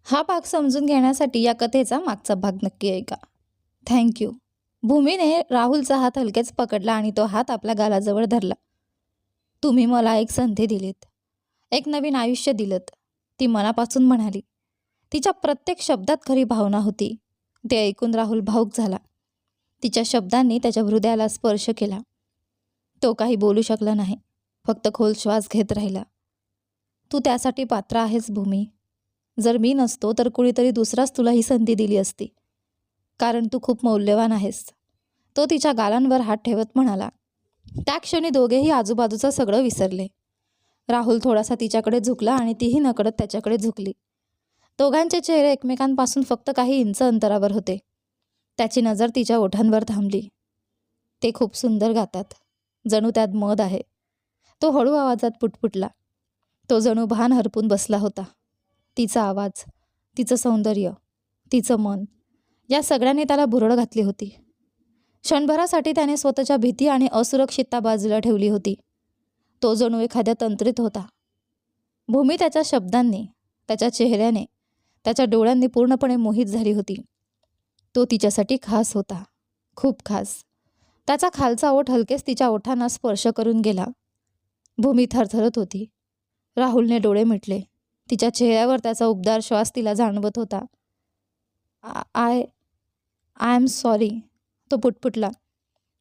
हा भाग समजून घेण्यासाठी या कथेचा मागचा भाग नक्की ऐका. Thank you. भूमीने राहुलचा हात हलकेच पकडला आणि तो हात आपल्या गालाजवळ धरला. तुम्ही मला एक संधी दिलीत, एक नवीन आयुष्य दिलत, ती मनापासून म्हणाली. तिच्या प्रत्येक शब्दात खरी भावना होती. ते ऐकून राहुल भावुक झाला. तिच्या शब्दांनी त्याच्या हृदयाला स्पर्श केला. तो काही बोलू शकला नाही, फक्त खोल श्वास घेत राहिला. तू त्यासाठी पात्र आहेस भूमी. जर मी नसतो तर कुणीतरी दुसराच तुला ही संधी दिली असती, कारण तू खूप मौल्यवान आहेस. तो तिच्या गालांवर हात ठेवत म्हणाला. त्या क्षणी दोघेही आजूबाजूचं सगळं विसरले. राहुल थोडासा तिच्याकडे झुकला आणि तीही नकळत त्याच्याकडे झुकली. दोघांचे चेहरे एकमेकांपासून फक्त काही इंच अंतरावर होते. त्याची नजर तिच्या ओठांवर थांबली. ते खूप सुंदर गातात, जणू त्यात मध आहे. तो हळू आवाजात पुटपुटला. तो जणू भान हरपून बसला होता. तिचा आवाज, तिचं सौंदर्य, तिचं मन, या सगळ्यांनी त्याला भुरळ घातली होती. क्षणभरासाठी त्याने स्वतःच्या भीती आणि असुरक्षितता बाजूला ठेवली होती. तो जणू एखाद्या तंत्रीत होता. भूमी त्याच्या शब्दांनी, त्याच्या चेहऱ्याने, त्याच्या डोळ्यांनी पूर्णपणे मोहित झाली होती. तो तिच्यासाठी खास होता, खूप खास. त्याचा खालचा ओठ हलकेच तिच्या ओठांना स्पर्श करून गेला. भूमी थरथरत होती. राहुलने डोळे मिटले. तिच्या चेहऱ्यावर त्याचा उबदार श्वास तिला जाणवत होता. आय एम सॉरी, तो पुटपुटला.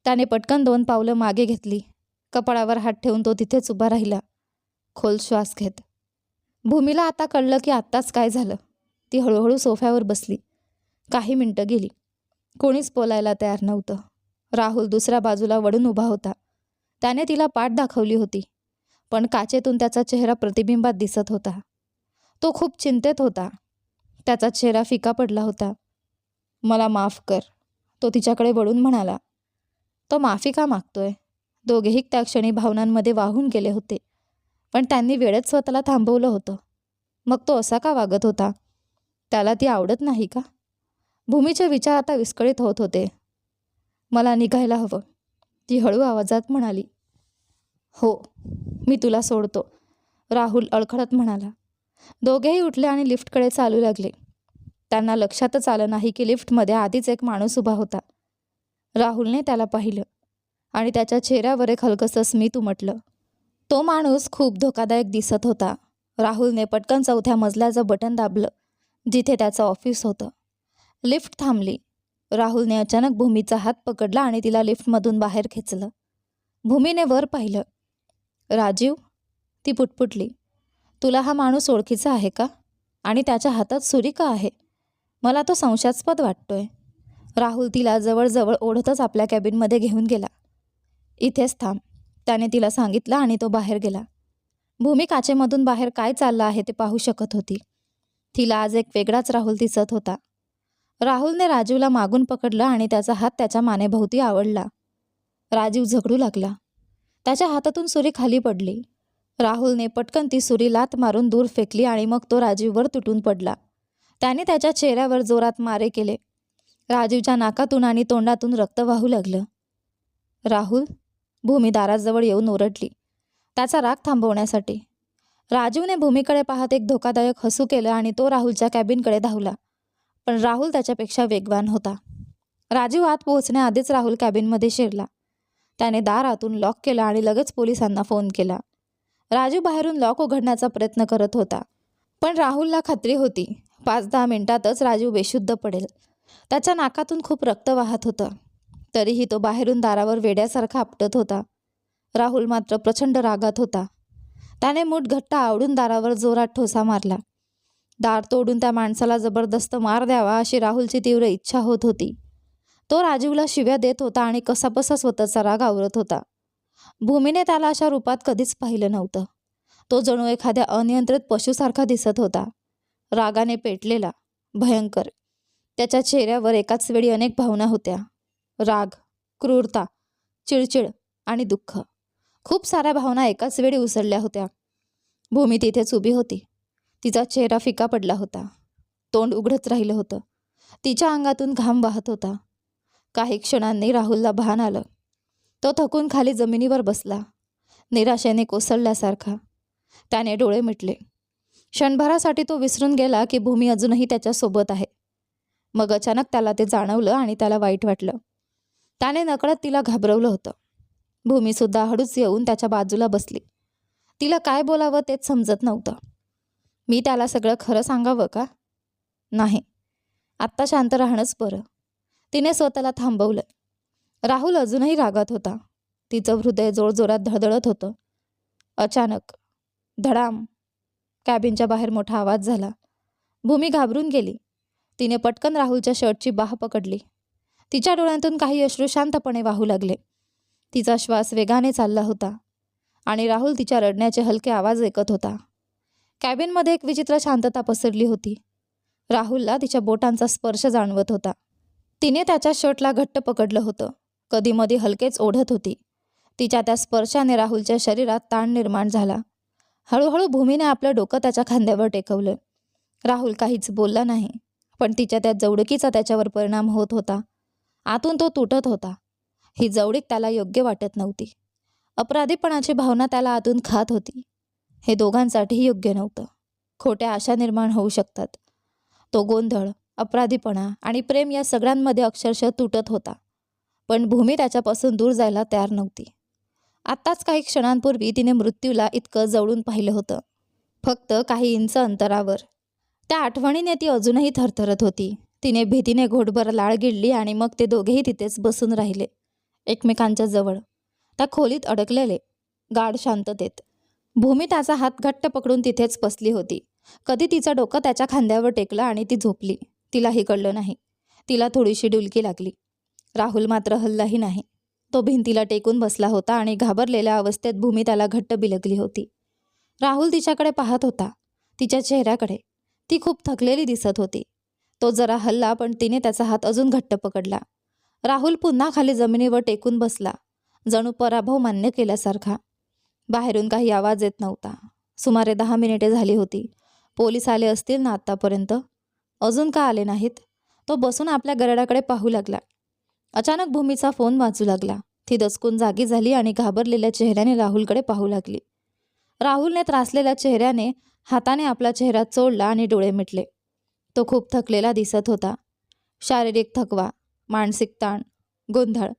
त्याने पटकन 2 पावलं मागे घेतली. कपाळावर हात ठेवून तो तिथेच उभा राहिला, खोल श्वास घेत. भूमीला आता कळलं की आत्ताच काय झालं. ती हळूहळू सोफ्यावर बसली. काही मिनिटं गेली. कोणीच बोलायला तयार नव्हतं. राहुल दुसऱ्या बाजूला वळून उभा होता. त्याने तिला पाठ दाखवली होती, पण काचेतून त्याचा चेहरा प्रतिबिंबात दिसत होता. तो खूप चिंतेत होता. त्याचा चेहरा फिका पडला होता. मला माफ कर, तो तिच्याकडे वळून म्हणाला. तो माफी का मागतोय? दोघेही त्या क्षणी भावनांमध्ये वाहून गेले होते, पण त्यांनी वेळेत स्वतःला थांबवलं होतं. मग तो असा का वागत होता? त्याला ती आवडत नाही का? भूमीचे विचार आता विस्कळीत होत होते. मला निघायला हवं, ती हळू आवाजात म्हणाली. हो, मी तुला सोडतो, राहुल अडखळत म्हणाला. दोघेही उठले आणि लिफ्टकडे चालू लागले. त्यांना लक्षातच आलं नाही की लिफ्टमध्ये आधीच एक माणूस उभा होता. राहुलने त्याला पाहिलं आणि त्याच्या चेहऱ्यावर एक हलकंसं स्मित उमटलं. तो माणूस खूप धोकादायक दिसत होता. राहुलने पटकन 4थ्या मजल्याचं बटन दाबलं, जिथे त्याचं ऑफिस होतं. लिफ्ट थांबली. राहुलने अचानक भूमीचा हात पकडला आणि तिला लिफ्टमधून बाहेर खेचलं. भूमीने वर पाहिलं. राजीव, ती पुटपुटली. तुला हा माणूस ओळखीचा आहे का? आणि त्याच्या हातात सुरी का आहे? मला तो संशयास्पद वाटतोय. राहुल तिला जवळजवळ ओढतच आपल्या कॅबिनमध्ये घेऊन गेला. इथेच थांब, त्याने तिला सांगितलं आणि तो बाहेर गेला. भूमी काचेमधून बाहेर काय चाललं आहे ते पाहू शकत होती. तिला आज एक वेगळाच राहुल दिसत होता. राहुलने राजीवला मागून पकडलं आणि त्याचा हात त्याच्या मानेभोवती आवळला. राजीव झगडू लागला. त्याच्या हातातून सुरी खाली पडली. राहुलने पटकन ती सुरी लाथ मारून दूर फेकली आणि मग तो राजीववर तुटून पडला. त्याने त्याच्या चेहऱ्यावर जोरात मारे केले. राजीवच्या नाकातून आणि तोंडातून रक्त वाहू लागलं. राहुल, भूमी दाराजवळ येऊन ओरडली, त्याचा राग थांबवण्यासाठी. राजीवने भूमीकडे पाहत एक धोकादायक हसू केलं आणि तो राहुलच्या कॅबिनकडे धावला. पण राहुल त्याच्यापेक्षा वेगवान होता. राजीव आत पोहोचण्याआधीच राहुल कॅबिनमध्ये शिरला. त्याने दार आतून लॉक केलं आणि लगेच पोलिसांना फोन केला. राजीव बाहेरून लॉक उघडण्याचा प्रयत्न करत होता, पण राहुलला खात्री होती 5-10 मिनिटातच राजीव बेशुद्ध पडेल. त्याच्या नाकातून खूप रक्त वाहत होतं. तरीही तो बाहेरून दारावर वेड्यासारखा आपटत होता. राहुल मात्र प्रचंड रागात होता. त्याने मूठ घट्ट आवळून दारावर जोरात ठोसा मारला. दार तोडून त्या माणसाला जबरदस्त मार द्यावा अशी राहुलची तीव्र इच्छा होत होती. तो राजीवला शिव्या देत होता आणि कसाबसा स्वतःचा राग आवरत होता. भूमीने त्याला अशा रूपात कधीच पाहिलं नव्हतं. तो जणू एखाद्या अनियंत्रित पशुसारखा दिसत होता. रागाने पेटलेला, भयंकर. त्याच्या चेहऱ्यावर एकाच वेळी अनेक भावना होत्या. राग, क्रूरता, चिडचिड आणि दुःख. खूप साऱ्या भावना एकाच वेळी उसळल्या होत्या. भूमी तिथेच उभी होती. तिचा चेहरा फिका पडला होता. तोंड उघडच राहिलं होतं. तिच्या अंगातून घाम वाहत होता. काही क्षणांनी राहुलला भान आलं. तो थकून खाली जमिनीवर बसला, निराशेने कोसळल्यासारखा. त्याने डोळे मिटले. क्षणभरासाठी तो विसरून गेला की भूमी अजूनही त्याच्यासोबत आहे. मग अचानक त्याला ते जाणवलं आणि त्याला वाईट वाटलं. त्याने नकळत तिला घाबरवलं होतं. भूमीसुद्धा हळूच येऊन त्याच्या बाजूला बसली. तिला काय बोलावं तेच समजत नव्हतं. मी त्याला सगळं खरं सांगावं का? नाही, आत्ता शांत राहणंच बरं. तिने स्वतःला थांबवलं. राहुल अजूनही रागात होता. तिचं हृदय जोरजोरात धडधडत होतं. अचानक धडाम, कॅबिनच्या बाहेर मोठा आवाज झाला. भूमी घाबरून गेली. तिने पटकन राहुलच्या शर्टची बाह पकडली. तिच्या डोळ्यांतून काही अश्रू शांतपणे वाहू लागले. तिचा श्वास वेगाने चालला होता आणि राहुल तिच्या रडण्याचे हलके आवाज ऐकत होता. कॅबिनमध्ये एक विचित्र शांतता पसरली होती. राहुलला तिच्या बोटांचा स्पर्श जाणवत होता. तिने त्याच्या शर्टला घट्ट पकडलं होतं. कधीमधी हलकेच ओढत होती. तिच्या त्या स्पर्शाने राहुलच्या शरीरात ताण निर्माण झाला. हळूहळू भूमीने आपलं डोकं त्याच्या खांद्यावर टेकवलं. राहुल काहीच बोलला नाही, पण तिच्या त्या जवळकीचा त्याच्यावर परिणाम होत होता. आतून तो तुटत होता. ही जवळीक त्याला योग्य वाटत नव्हती. अपराधीपणाची भावना त्याला आतून खात होती. हे दोघांसाठीही योग्य नव्हतं. खोट्या आशा निर्माण होऊ शकतात. तो गोंधळ, अपराधीपणा आणि प्रेम या सगळ्यांमध्ये अक्षरशः तुटत होता. पण भूमी त्याच्यापासून दूर जायला तयार नव्हती. आत्ताच काही क्षणांपूर्वी तिने मृत्यूला इतकं जवळून पाहिलं होतं, फक्त काही इंच अंतरावर. त्या आठवणीने ती अजूनही थरथरत होती. तिने भीतीने घोटभर लाळ गिळली आणि मग ते दोघेही तिथेच बसून राहिले, एकमेकांच्या जवळ, त्या खोलीत अडकलेले, गाढ शांततेत. भूमी त्याचा हात घट्ट पकडून तिथेच बसली होती. कधी तिचं डोकं त्याच्या खांद्यावर टेकलं आणि ती झोपली. तिलाही कळलं नाही. तिला थोडीशी डुलकी लागली. राहुल मात्र हललाही नाही. तो भिंतीला टेकून बसला होता आणि घाबरलेल्या अवस्थेत भूमी त्याला घट्ट बिलगली होती. राहुल तिच्याकडे पाहत होता, तिच्या चेहऱ्याकडे. ती खूप थकलेली दिसत होती. तो जरा हलला, पण तिने त्याचा हात अजून घट्ट पकडला. राहुल पुन्हा खाली जमिनीवर टेकून बसला, जणू पराभव मान्य केल्यासारखा. बाहेरून काही आवाज येत नव्हता. सुमारे 10 मिनिटे झाली होती. पोलीस आले असतील ना आत्तापर्यंत? अजून का आले नाहीत? तो बसून आपल्या घराकडे पाहू लागला. अचानक भूमीचा फोन वाजू लागला. ती दचकून जागी झाली आणि घाबरलेल्या चेहऱ्याने राहुलकडे पाहू लागली. राहुलने त्रासलेल्या चेहऱ्याने हाताने आपला चेहरा चोळला आणि डोळे मिटले. तो खूप थकलेला दिसत होता. शारीरिक थकवा, मानसिक ताण, गोंधळ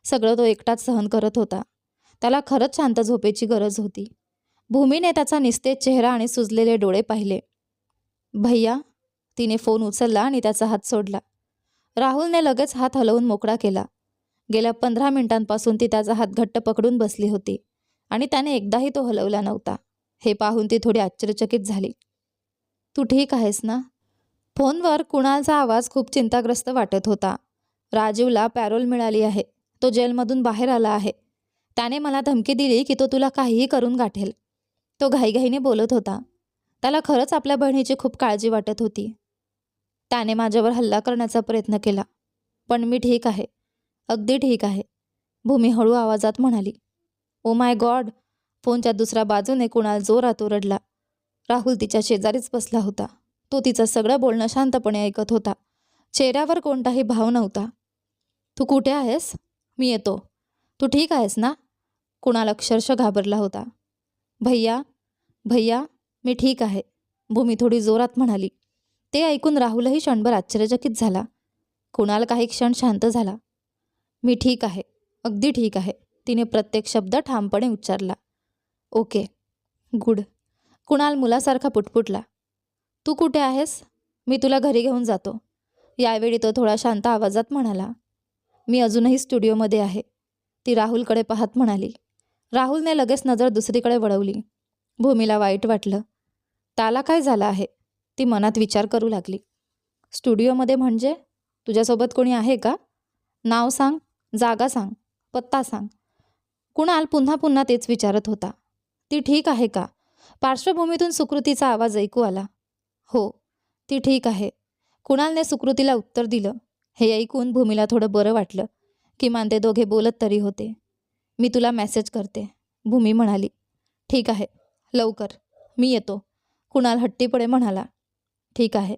सगळं तो एकटाच सहन करत होता. त्याला खरंच शांत झोपेची गरज होती. भूमीने त्याचा निस्तेज चेहरा आणि सुजलेले डोळे पाहिले. भैया, तिने फोन उचलला आणि त्याचा हात सोडला. राहुलने लगेच हात हलवून मोकळा केला. गेल्या 15 मिनिटांपासून ती त्याचा हात घट्ट पकडून बसली होती आणि त्याने एकदाही तो हलवला नव्हता. हे पाहून ती थोडी आश्चर्यचकित झाली. तू ठीक आहेस ना? फोनवर कुणालचा आवाज खूप चिंताग्रस्त वाटत होता. राजीवला पॅरोल मिळाली आहे. तो जेलमधून बाहेर आला आहे. त्याने मला धमकी दिली की तो तुला काहीही करून गाठेल. तो घाईघाईने बोलत होता. त्याला खरंच आपल्या बहिणीची खूप काळजी वाटत होती. त्याने माझ्यावर हल्ला करण्याचा प्रयत्न केला, पण मी ठीक आहे, अगदी ठीक आहे, भूमी हळू आवाजात म्हणाली. Oh my God! फोनच्या दुसऱ्या बाजूने कुणाल जोरात ओरडला. राहुल तिच्या शेजारीच बसला होता. तो तिचं सगळं बोलणं शांतपणे ऐकत होता. चेहऱ्यावर कोणताही भाव नव्हता. तू कुठे आहेस? मी येतो. तू ठीक आहेस ना? कुणाल अक्षरशः घाबरला होता. भैया, भैया, मी ठीक आहे, भूमी थोडी जोरात म्हणाली. ते ऐकून राहुलही क्षणभर आश्चर्यचकित झाला. कुणाल काही क्षण शांत झाला. मी ठीक आहे, अगदी ठीक आहे, तिने प्रत्येक शब्द ठामपणे उच्चारला. Okay, good. कुणाल मुलासारखा पुटपुटला. तू कुठे आहेस? मी तुला घरी घेऊन जातो. यावेळी तो थोडा शांत आवाजात म्हणाला. मी अजूनही स्टुडिओमध्ये आहे, ती राहुलकडे पाहत म्हणाली. राहुलने लगेच नजर दुसरीकडे वळवली. भूमीला वाईट वाटलं. त्याला काय झालं आहे? ती मनात विचार करू लागली. स्टुडिओमध्ये म्हणजे? तुझ्यासोबत कोणी आहे का? नाव सांग, जागा सांग, पत्ता सांग. कुणाल पुन्हा पुन्हा तेच विचारत होता. ती ठीक आहे का? पार्श्वभूमीतून सुकृतीचा आवाज ऐकू आला. हो, ती ठीक आहे, कुणालने सुकृतीला उत्तर दिलं. हे ऐकून भूमीला थोडं बरं वाटलं. किमान ते दोघे बोलत तरी होते. मी तुला मेसेज करते, भूमी म्हणाली. ठीक आहे, लवकर, मी येतो, कुणाल हट्टीपणे म्हणाला. ठीक आहे.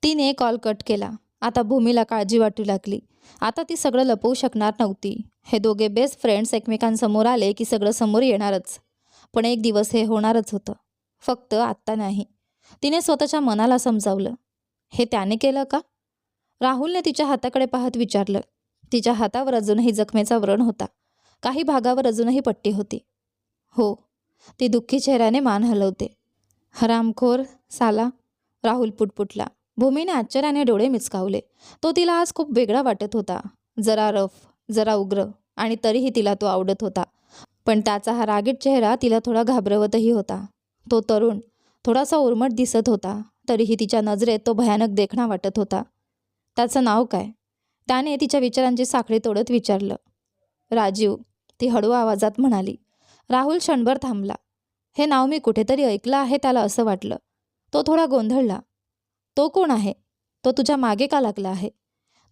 तिने कॉल कट केला. आता भूमीला काळजी वाटू लागली. आता ती सगळं लपवू शकणार नव्हती. हे दोघे बेस्ट फ्रेंड्स एकमेकांसमोर आले की सगळं समोर येणारच. पण एक दिवस हे होणारच होतं, फक्त आत्ता नाही. तिने स्वतःच्या मनाला समजावलं. हे त्याने केलं का? राहुलने तिच्या हाताकडे पाहत विचारलं. तिच्या हातावर अजूनही जखमेचा व्रण होता. काही भागावर अजूनही पट्टी होती. हो, ती दुःखी चेहऱ्याने मान हलवते. हरामखोर साला, राहुल पुटपुटला. भूमीने आश्चर्याने डोळे मिचकावले. तो तिला आज खूप वेगळा वाटत होता. जरा रफ, जरा उग्र, आणि तरीही तिला तो आवडत होता. पण त्याचा हा रागीट चेहरा तिला थोडा घाबरवतही होता. तो तरुण, थोडासा उर्मट दिसत होता, तरीही तिच्या नजरेत तो भयानक देखणा वाटत होता. त्याचं नाव काय? त्याने तिच्या विचारांची साखळी तोडत विचारलं. राजीव, ती हळू आवाजात म्हणाली. राहुल क्षणभर थांबला. हे नाव मी कुठेतरी ऐकलं आहे त्याला असं वाटलं. तो थोडा गोंधळला. तो कोण आहे? तो तुझ्या मागे का लागला आहे?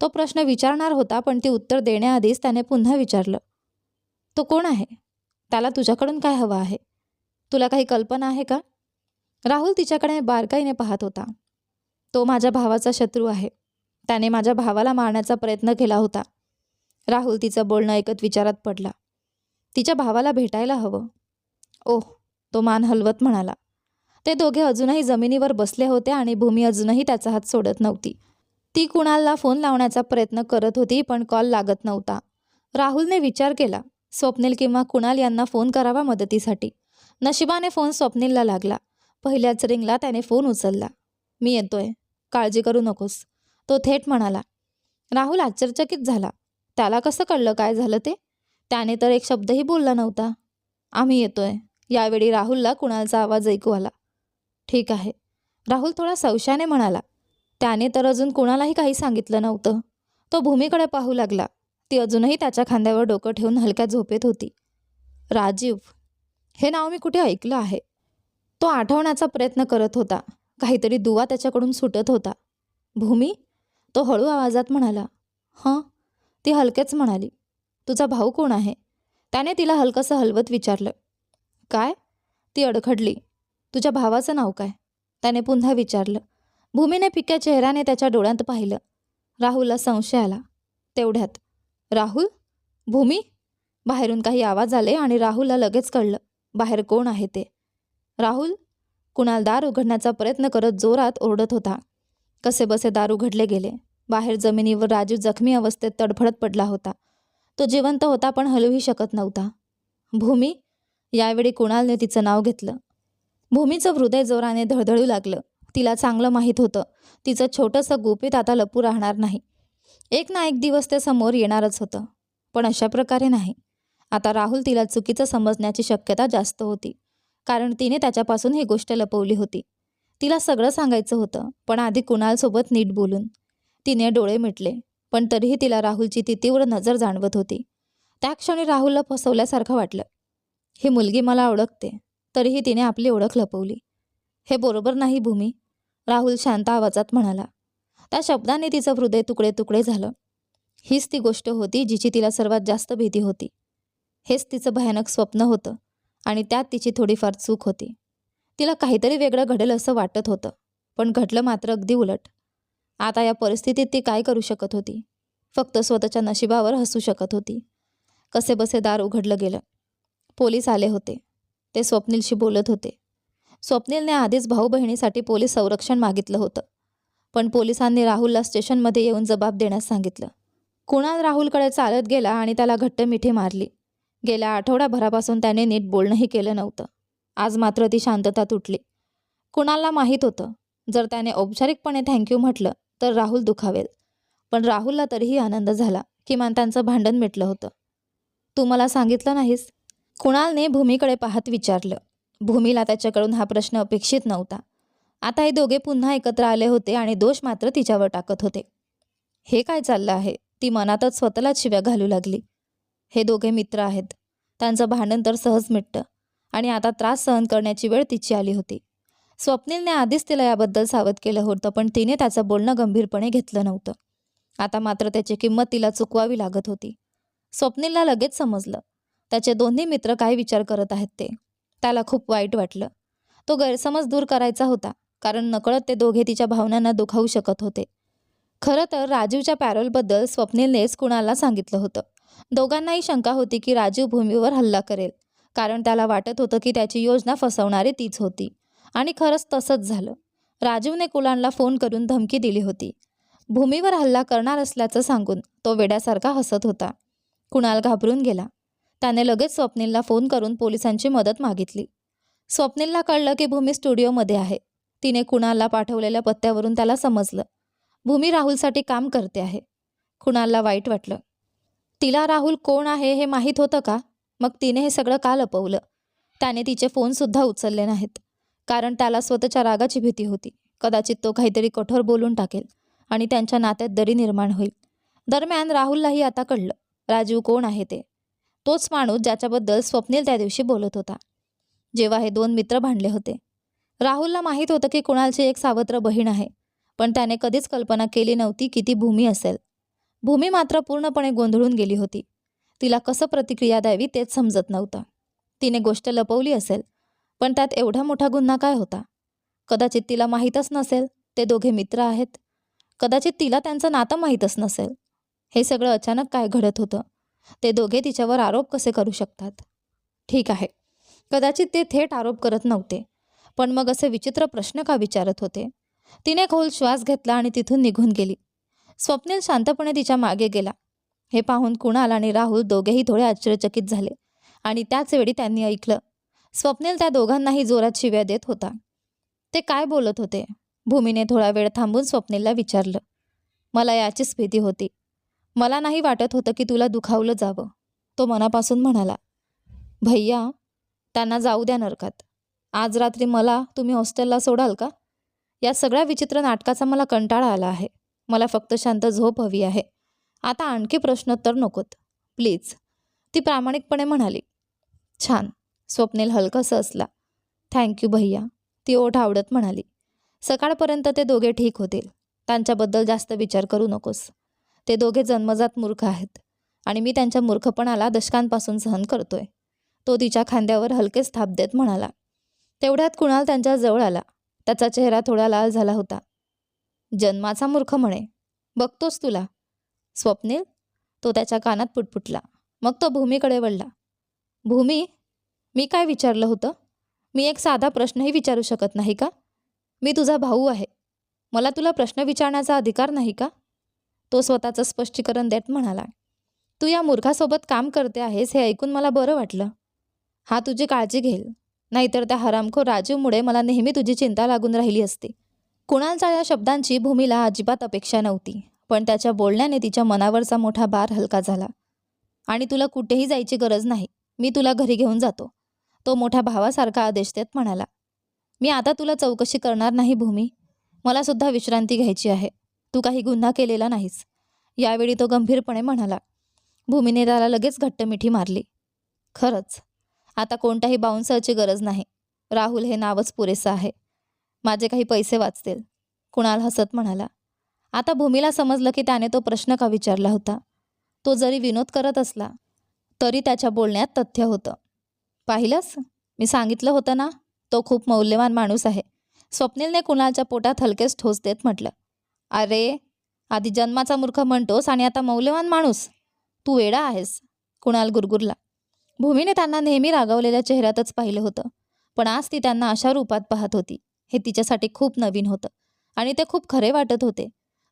तो प्रश्न विचारणार होता, पण ती उत्तर देण्याआधीच त्याने पुन्हा विचारलं. तो कोण आहे? त्याला तुझ्याकडून काय हवं आहे? तुला काही कल्पना आहे का? राहुल तिच्याकडे बारकाईने पाहत होता. तो माझ्या भावाचा शत्रू आहे. त्याने माझ्या भावाला मारण्याचा प्रयत्न केला होता. राहुल तिचं बोलणं ऐकत विचारात पडला. तिच्या भावाला भेटायला हवं. ओह, तो मान हलवत म्हणाला. ते दोघे अजूनही जमिनीवर बसले होते आणि भूमी अजूनही त्याचा हात सोडत नव्हती. ती कुणालला फोन लावण्याचा प्रयत्न करत होती, पण कॉल लागत नव्हता. राहुलने विचार केला, स्वप्नील किंवा कुणाल यांना फोन करावा मदतीसाठी. नशिबाने फोन स्वप्नीलला लागला. पहिल्याच रिंगला त्याने फोन उचलला. मी येतोय, काळजी करू नकोस, तो थेट म्हणाला. राहुल आश्चर्यचकित झाला. त्याला कसं कळलं काय झालं ते? त्याने तर एक शब्दही बोलला नव्हता. आम्ही येतोय. यावेळी राहुलला कुणालचा आवाज ऐकू आला. ठीक आहे, राहुल थोडा संशयाने म्हणाला. त्याने तर अजून कुणालाही काही सांगितलं नव्हतं. तो भूमीकडे पाहू लागला. ती अजूनही त्याच्या खांद्यावर डोकं ठेवून हलक्या झोपेत होती. राजीव, हे नाव मी कुठे ऐकलं आहे. तो आठवण्याचा प्रयत्न करत होता. काहीतरी दुवा त्याच्याकडून सुटत होता. भूमी, तो हळू आवाजात म्हणाला. हं, ती हलकेच म्हणाली. तुझा भाऊ कोण आहे? त्याने तिला हलकंसं हलवत विचारलं. काय? ती अडखडली. तुझ्या भावाचं नाव काय? त्याने पुन्हा विचारलं. भूमीने फिक्या चेहऱ्याने त्याच्या डोळ्यात पाहिलं. राहुलला संशय आला. तेवढ्यात, राहुल? भूमी? बाहेरून काही आवाज आले आणि राहुलला लगेच कळलं बाहेर कोण आहे ते. राहुल? कुणाल दार उघडण्याचा प्रयत्न करत जोरात ओरडत होता. कसेबसे दार उघडले गेले. बाहेर जमिनीवर राजू जखमी अवस्थेत तडफडत पडला होता. तो जिवंत होता, पण हलूही शकत नव्हता. भूमी? यावेळी कुणालने तिचं नाव घेतलं. भूमीचं हृदय जोराने धडधडू लागलं. तिला चांगलं माहीत होतं, तिचं छोटंसं गुपित आता लपू राहणार नाही. एक ना एक दिवस ते समोर येणारच होतं. पण अशा प्रकारे नाही. आता राहुल तिला चुकीचं समजण्याची शक्यता जास्त होती, कारण तिने त्याच्यापासून ही गोष्ट लपवली होती. तिला सगळं सांगायचं होतं, पण आधी कुणालसोबत नीट बोलून. तिने डोळे मिटले, पण तरीही तिला राहुलची ती तीव्र नजर जाणवत होती. त्या क्षणी राहुलला फसवल्यासारखं वाटलं. ही मुलगी मला ओळखते, तरीही तिने आपली ओळख लपवली. हे बरोबर नाही भूमी, राहुल शांत आवाजात म्हणाला. त्या शब्दाने तिचं हृदय तुकडे तुकडे झालं. हीच ती गोष्ट होती जिची तिला सर्वात जास्त भीती होती. हेच तिचं भयानक स्वप्न होतं, आणि त्यात तिची थोडीफार चूक होती. तिला काहीतरी वेगळं घडेल असं वाटत होतं, पण घडलं मात्र अगदी उलट. आता या परिस्थितीत ती काय करू शकत होती? फक्त स्वतःच्या नशिबावर हसू शकत होती. कसेबसे दार उघडलं गेलं. पोलीस आले होते. ते स्वप्नीलशी बोलत होते. स्वप्नीलने आधीच भाऊ बहिणीसाठी पोलीस संरक्षण मागितलं होतं, पण पोलिसांनी राहुलला स्टेशनमध्ये येऊन जबाब देण्यास सांगितलं. कुणाल राहुलकडे चालत गेला आणि त्याला घट्ट मिठी मारली. गेल्या आठवड्याभरापासून त्याने नीट बोलणंही केलं नव्हतं. आज मात्र ती शांतता तुटली. कुणालला माहीत होतं, जर त्याने औपचारिकपणे थँक्यू म्हटलं तर राहुल दुखावेल, पण राहुलला तरीही आनंद झाला. किमान त्यांचं भांडण मिटलं होतं. तू मला सांगितलं नाहीस? कुणालने भूमीकडे पाहत विचारलं. भूमीला त्याच्याकडून हा प्रश्न अपेक्षित नव्हता. आता हे दोघे पुन्हा एकत्र आले होते आणि दोष मात्र तिच्यावर टाकत होते. हे काय चाललं आहे? ती मनातच स्वतःलाच शिव्या घालू लागली. हे दोघे मित्र आहेत. त्यांचं भांडण तर सहज मिटतं, आणि आता त्रास सहन करण्याची वेळ तिची आली होती. स्वप्नीलने आधीच तिला याबद्दल सावध केलं होतं, पण तिने त्याचं बोलणं गंभीरपणे घेतलं नव्हतं. आता मात्र त्याची किंमत तिला चुकवावी लागत होती. स्वप्नीलला लगेच समजलं त्याचे दोन्ही मित्र काय विचार करत आहेत ते. त्याला खूप वाईट वाटलं. तो गैरसमज दूर करायचा होता, कारण नकळत ते दोघे तिच्या भावनांना दुखावू शकत होते. खरं तर राजीवच्या पॅरोलबद्दल स्वप्नीलनेच कुणालला सांगितलं होतं. दोघांनाही शंका होती की राजीव भूमीवर हल्ला करेल, कारण त्याला वाटत होतं की त्याची योजना फसवणारी तीच होती. आणि खरंच तसंच झालं. राजीवने कुणालला फोन करून धमकी दिली होती. भूमीवर हल्ला करणार असल्याचं सांगून तो वेड्यासारखा हसत होता. कुणाल घाबरून गेला. त्याने लगेच स्वप्नीलला फोन करून पोलिसांची मदत मागितली. स्वप्नीलला कळलं की भूमी स्टुडिओमध्ये आहे. तिने कुणालला पाठवलेल्या पत्त्यावरून त्याला समजलं भूमी राहुलसाठी काम करते आहे. कुणालला वाईट वाटलं. तिला राहुल कोण आहे हे माहीत होतं का? मग तिने हे सगळं का लपवलं? त्याने तिचे फोनसुद्धा उचलले नाहीत, कारण त्याला स्वतःच्या रागाची भीती होती. कदाचित तो काहीतरी कठोर बोलून टाकेल आणि त्यांच्या नात्यात दरी निर्माण होईल. दरम्यान राहुललाही आता कळलं राजीव कोण आहे ते. तोच माणूस ज्याच्याबद्दल स्वप्नील त्या दिवशी बोलत होता, जेव्हा हे दोन मित्र भांडले होते. राहुलला माहीत होतं की कुणालची एक सावत्र बहीण आहे, पण त्याने कधीच कल्पना केली नव्हती की ती भूमी असेल. भूमी मात्र पूर्णपणे गोंधळून गेली होती. तिला कसं प्रतिक्रिया द्यावी तेच समजत नव्हतं. तिने गोष्ट लपवली असेल, पण त्यात एवढा मोठा गुन्हा काय होता? कदाचित तिला माहीतच नसेल ते दोघे मित्र आहेत. कदाचित तिला त्यांचं नातं माहीतच नसेल. हे सगळं अचानक काय घडत होतं? ते दोघे तिच्यावर आरोप कसे करू शकतात? ठीक आहे, कदाचित ते थेट आरोप करत नव्हते, पण मग असे विचित्र प्रश्न का विचारत होते? तिने खोल श्वास घेतला आणि तिथून निघून गेली. स्वप्नील शांतपणे तिच्या मागे गेला. हे पाहून कुणाल आणि राहुल दोघेही थोडे आश्चर्यचकित झाले आणि त्याच वेळी त्यांनी ऐकलं स्वप्नील त्या दोघांनाही जोरात शिव्या देत होता. ते काय बोलत होते? भूमीने थोडा वेळ थांबून स्वप्नीलला विचारलं. मला याचीच भीती होती. मला नाही वाटत होतं की तुला दुखावलं जावं, तो मनापासून म्हणाला. भैया, त्यांना जाऊ द्या नरकात. आज रात्री मला तुम्ही हॉस्टेलला सोडाल का? या सगळ्या विचित्र नाटकाचा मला कंटाळा आला आहे. मला फक्त शांत झोप हवी आहे. आता आणखी प्रश्नोत्तर नकोत प्लीज, ती प्रामाणिकपणे म्हणाली. छान, स्वप्नील हलकंसं असला. थँक्यू भैया, ती ओठ आवडत म्हणाली. सकाळपर्यंत ते दोघे ठीक होतील. त्यांच्याबद्दल जास्त विचार करू नकोस. ते दोघे जन्मजात मूर्ख आहेत आणि मी त्यांच्या मूर्खपणाला दशकांपासून सहन करतोय, तो तिच्या खांद्यावर हलकेच थाप देत म्हणाला. तेवढ्यात कुणाल त्यांच्या जवळ आला. त्याचा चेहरा थोडा लाल झाला होता. जन्माचा मूर्ख म्हणे, बघतोस तुला. स्वप्नील, तो त्याच्या कानात पुटपुटला. मग तो भूमीकडे वळला. भूमी, मी काय विचारलं होतं? मी एक साधा प्रश्नही विचारू शकत नाही का? मी तुझा भाऊ आहे. मला तुला प्रश्न विचारण्याचा अधिकार नाही का? तो स्वतःचं स्पष्टीकरण देत म्हणाला. तू या मूर्खासोबत काम करते आहेस हे ऐकून मला बरं वाटलं. हा तुझी काळजी घेईल, नाहीतर त्या हरामखोर राजीवमुळे मला नेहमी तुझी चिंता लागून राहिली असती. कुणालच्या या शब्दांची भूमीला अजिबात अपेक्षा नव्हती, पण त्याच्या बोलण्याने तिच्या मनावरचा मोठा भार हलका झाला. आणि तुला कुठेही जायची गरज नाही, मी तुला घरी घेऊन जातो, तो मोठ्या भावासारखा आदेश देत म्हणाला. मी आता तुला चौकशी करणार नाही भूमी, मला सुद्धा विश्रांती घ्यायची आहे. तू काही गुन्हा केलेला नाहीस, यावेळी तो गंभीरपणे म्हणाला. भूमीने त्याला लगेच घट्ट मिठी मारली. खरंच, आता कोणत्याही बाउन्सरची गरज नाही. राहुल हे नावच पुरेसं आहे. माझे काही पैसे वाचतील, कुणाल हसत म्हणाला. आता भूमीला समजलं की त्याने तो प्रश्न का विचारला होता. तो जरी विनोद करत असला तरी त्याच्या बोलण्यात तथ्य होतं. पाहिलंस, मी सांगितलं होतं ना, तो खूप मौल्यवान माणूस आहे, स्वप्नीलने कुणालच्या पोटात हलकेच ठोस देत म्हटलं. अरे, आधी जन्माचा मूर्ख म्हणतोस आणि आता मौल्यवान माणूस? तू वेडा आहेस, कुणाल गुरगुरला. भूमीने त्यांना नेहमी रागावलेल्या चेहऱ्यातच पाहिलं होतं, पण आज ती त्यांना अशा रूपात पाहत होती. हे तिच्यासाठी खूप नवीन होतं आणि ते खूप खरे वाटत होते.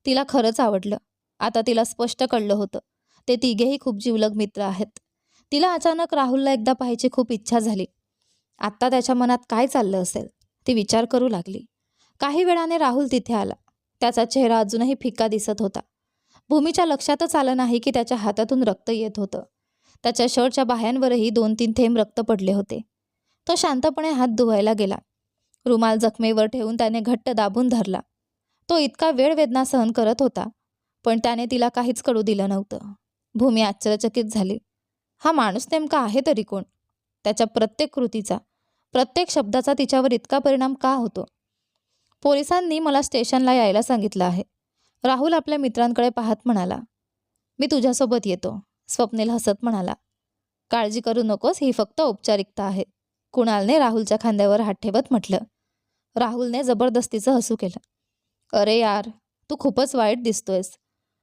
तिला खरंच आवडलं. आता तिला स्पष्ट कळलं होतं ते तिघेही खूप जिवलग मित्र आहेत. तिला अचानक राहुलला एकदा पाहायची खूप इच्छा झाली. आत्ता त्याच्या मनात काय चाललं असेल ती विचार करू लागली. काही वेळाने राहुल तिथे आला. त्याचा चेहरा अजूनही फिक्का दिसत होता. भूमीच्या लक्षातच आलं नाही की त्याच्या हातातून रक्त येत होतं. त्याच्या शर्टच्या बाह्यांवरही 2-3 थेंब रक्त पडले होते. तो शांतपणे हात धुवायला गेला. रुमाल जखमेवर ठेवून त्याने घट्ट दाबून धरला. तो इतका वेळ वेदना सहन करत होता, पण त्याने तिला काहीच कळू दिलं नव्हतं. भूमी आश्चर्यचकित झाली. हा माणूस नेमका आहे तरी कोण? त्याच्या प्रत्येक कृतीचा, प्रत्येक शब्दाचा तिच्यावर इतका परिणाम का होतो? पोलिसांनी मला स्टेशनला यायला सांगितलं आहे, राहुल आपल्या मित्रांकडे पाहत म्हणाला. मी तुझ्यासोबत येतो, स्वप्नील हसत म्हणाला. काळजी करू नकोस, ही फक्त औपचारिकता आहे, कुणालने राहुलच्या खांद्यावर हात ठेवत म्हटलं. राहुलने जबरदस्तीचं हसू केलं. अरे यार, तू खूपच वाईट दिसतोयस.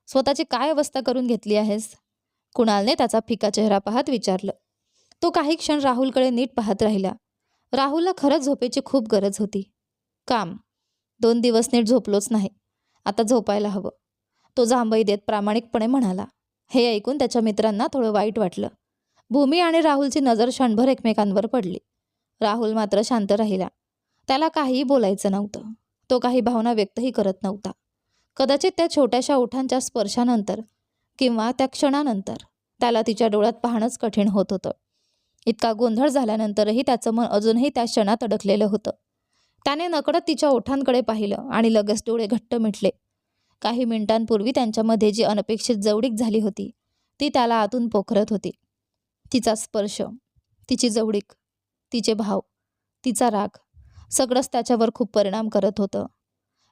स्वतःची काय अवस्था करून घेतली आहेस? कुणालने त्याचा फिका चेहरा पाहत विचारलं. तो काही क्षण राहुलकडे नीट पाहत राहिला. राहुलला खरंच झोपेची खूप गरज होती. काम, 2 दिवस नीट झोपलोच नाही. आता झोपायला हवं, तो जांभई देत प्रामाणिकपणे म्हणाला. हे ऐकून त्याच्या मित्रांना थोडं वाईट वाटलं. भूमी आणि राहुलची नजर क्षणभर एकमेकांवर पडली. राहुल मात्र शांत राहिला. त्याला काहीही बोलायचं नव्हतं. तो काही भावना व्यक्तही करत नव्हता. कदाचित त्या छोट्याशा ओठांच्या स्पर्शानंतर किंवा त्या क्षणानंतर त्याला तिच्या डोळ्यात पाहणंच कठीण होत होतं. इतका गोंधळ झाल्यानंतरही त्याचं मन अजूनही त्या क्षणात अडकलेलं होतं. त्याने नकळत तिच्या ओठांकडे पाहिलं आणि लगेच डोळे घट्ट मिटले. काही मिनिटांपूर्वी त्यांच्यामध्ये जी अनपेक्षित जवळीक झाली होती ती त्याला आतून पोखरत होती. तिचा स्पर्श, तिची जवळीक, तिचे भाव, तिचा राग, सगळंच त्याच्यावर खूप परिणाम करत होतं.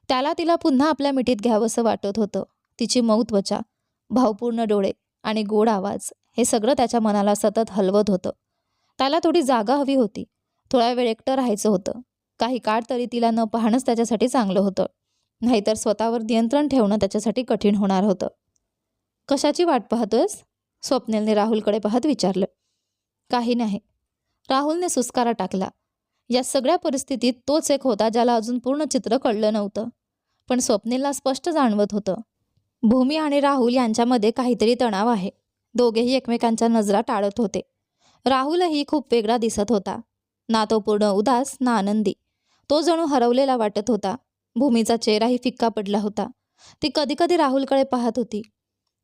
त्याला तिला पुन्हा आपल्या मिठीत घ्यावंसं वाटत होतं. तिची मऊ त्वचा, भावपूर्ण डोळे आणि गोड आवाज हे सगळं त्याच्या मनाला सतत हलवत होतं. त्याला थोडी जागा हवी होती. थोडा वेळ एकटं राहायचं होतं. काही काळ तरी तिला न पाहणंच त्याच्यासाठी चांगलं होतं. नाहीतर स्वतःवर नियंत्रण ठेवणं त्याच्यासाठी कठीण होणार होतं. कशाची वाट पाहतोयस? स्वप्नीलने राहुलकडे पाहत विचारलं. काही नाही, राहुलने सुस्कारा टाकला. या सगळ्या परिस्थितीत तोच एक होता ज्याला अजून पूर्ण चित्र कळलं नव्हतं. पण स्वप्नीलला स्पष्ट जाणवत होतं. भूमी आणि राहुल यांच्यामध्ये काहीतरी तणाव आहे. दोघेही एकमेकांच्या नजरा टाळत होते. राहुलही खूप वेगळा दिसत होता. ना तो पूर्ण उदास ना आनंदी. तो जणू हरवलेला वाटत होता. भूमीचा चेहराही फिक्का पडला होता. ती कधीकधी राहुलकडे पाहत होती.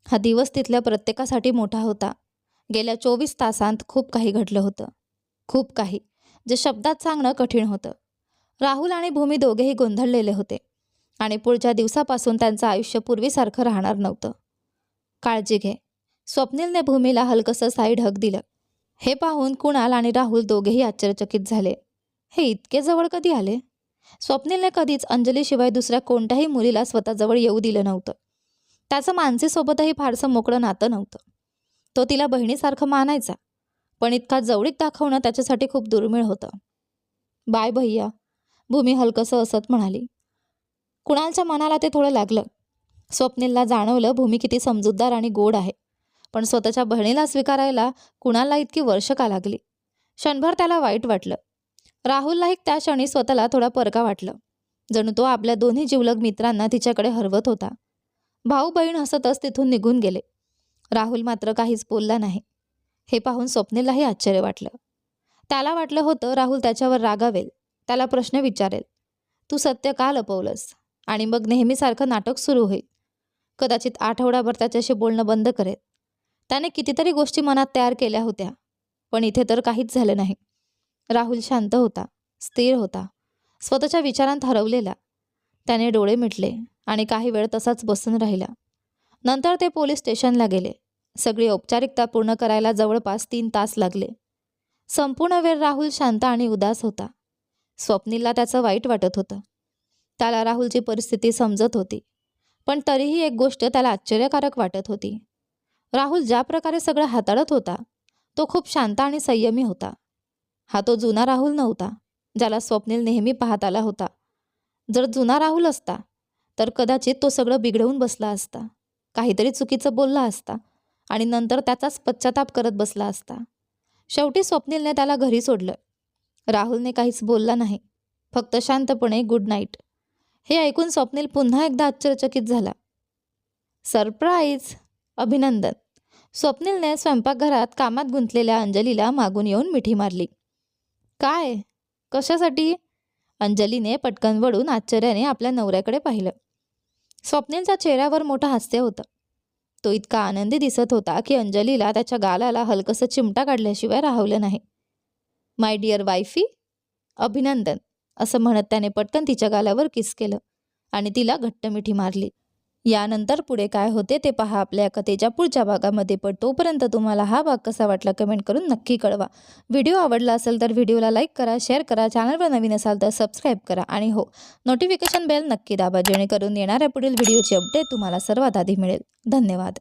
हा दिवस तिथल्या प्रत्येकासाठी मोठा होता. गेल्या 24 तासांत खूप काही घडलं होतं. खूप काही, जे शब्दात सांगणं कठीण होतं. राहुल आणि भूमी दोघेही गोंधळलेले होते आणि पुढच्या दिवसापासून त्यांचं आयुष्य पूर्वीसारखं राहणार नव्हतं. काळजी घे, स्वप्नीलने भूमीला हलकंसं साईड हग दिलं. हे पाहून कुणाल आणि राहुल दोघेही आश्चर्यचकित झाले. हे इतके जवळ कधी आले? स्वप्नीलने कधीच अंजलीशिवाय दुसऱ्या कोणत्याही मुलीला स्वतःजवळ येऊ दिलं नव्हतं. त्याचं मानसीसोबतही फारसं मोकळं नातं नव्हतं. तो तिला बहिणीसारखं मानायचा, पण इतका जवळीक दाखवणं त्याच्यासाठी खूप दुर्मिळ होतं. बाय भैया, भूमी हलकंसं असत म्हणाली. कुणालच्या मनाला ते थोडं लागलं. स्वप्नीलला जाणवलं भूमी किती समजूतदार आणि गोड आहे. पण स्वतःच्या बहिणीला स्वीकारायला कुणालला इतकी वर्ष का लागली? क्षणभर त्याला वाईट वाटलं. राहुललाही त्या क्षणी स्वतःला थोडा परका वाटलं. जणू तो आपल्या दोन्ही जिवलग मित्रांना तिच्याकडे हरवत होता. भाऊ बहीण हसतच तिथून निघून गेले. राहुल मात्र काहीच बोलला नाही. हे पाहून स्वप्नीललाही आश्चर्य वाटलं. त्याला वाटलं होतं राहुल त्याच्यावर रागावेल, त्याला प्रश्न विचारेल. तू सत्य का लपवलंस? आणि मग नेहमीसारखं नाटक सुरू होईल. कदाचित आठवडाभर त्याच्याशी बोलणं बंद करेल. त्याने कितीतरी गोष्टी मनात तयार केल्या होत्या, पण इथे तर काहीच झालं नाही. राहुल शांत होता, स्थिर होता, स्वतःच्या विचारांत हरवलेला. त्याने डोळे मिटले आणि काही वेळ तसाच बसून राहिला. नंतर ते पोलीस स्टेशनला गेले. सगळी औपचारिकता पूर्ण करायला जवळपास 3 तास लागले. संपूर्ण वेळ राहुल शांत आणि उदास होता. स्वप्नीलला त्याचं वाईट वाटत होतं. त्याला राहुलची परिस्थिती समजत होती, पण तरीही एक गोष्ट त्याला आश्चर्यकारक वाटत होती. राहुल ज्या प्रकारे सगळं हाताळत होता तो खूप शांत आणि संयमी होता. हा तो जुना राहुल नव्हता ज्याला स्वप्नील नेहमी पाहत आला होता. जर जुना राहुल असता तर कदाचित तो सगळं बिघडवून बसला असता, काहीतरी चुकीचं बोलला असता आणि नंतर त्याचाच पश्चाताप करत बसला असता. शेवटी स्वप्नीलने त्याला घरी सोडलं. राहुलने काहीच बोलला नाही, फक्त शांतपणे गुड नाईट. हे ऐकून स्वप्नील पुन्हा एकदा आश्चर्यचकित झाला. सरप्राईज! अभिनंदन! स्वप्नीलने स्वयंपाकघरात कामात गुंतलेल्या अंजलीला मागून येऊन मिठी मारली. काय? कशासाठी? अंजलीने पटकन वळून आश्चर्याने आपल्या नवऱ्याकडे पाहिलं. स्वप्नीलच्या चेहऱ्यावर मोठं हास्य होतं. तो इतका आनंदी दिसत होता की अंजलीला त्याच्या गालाला हलकंसं चिमटा काढल्याशिवाय राहवलं नाही. माय डिअर वाईफी, अभिनंदन, असं म्हणत त्याने पटकन तिच्या गालावर किस केलं आणि तिला घट्ट मिठी मारली. यानंतर पुढे काय होते ते पहा आपल्या कथेच्या पुढच्या भागामध्ये. पण तोपर्यंत तुम्हाला हा भाग कसा वाटला कमेंट करून नक्की कळवा. व्हिडिओ आवडला असेल तर व्हिडिओला लाईक करा, शेअर करा, चॅनलवर नवीन असाल तर सबस्क्राईब करा आणि हो, नोटिफिकेशन बेल नक्की दाबा जेणेकरून येणाऱ्या पुढील व्हिडिओची अपडेट तुम्हाला सर्वात आधी मिळेल. धन्यवाद.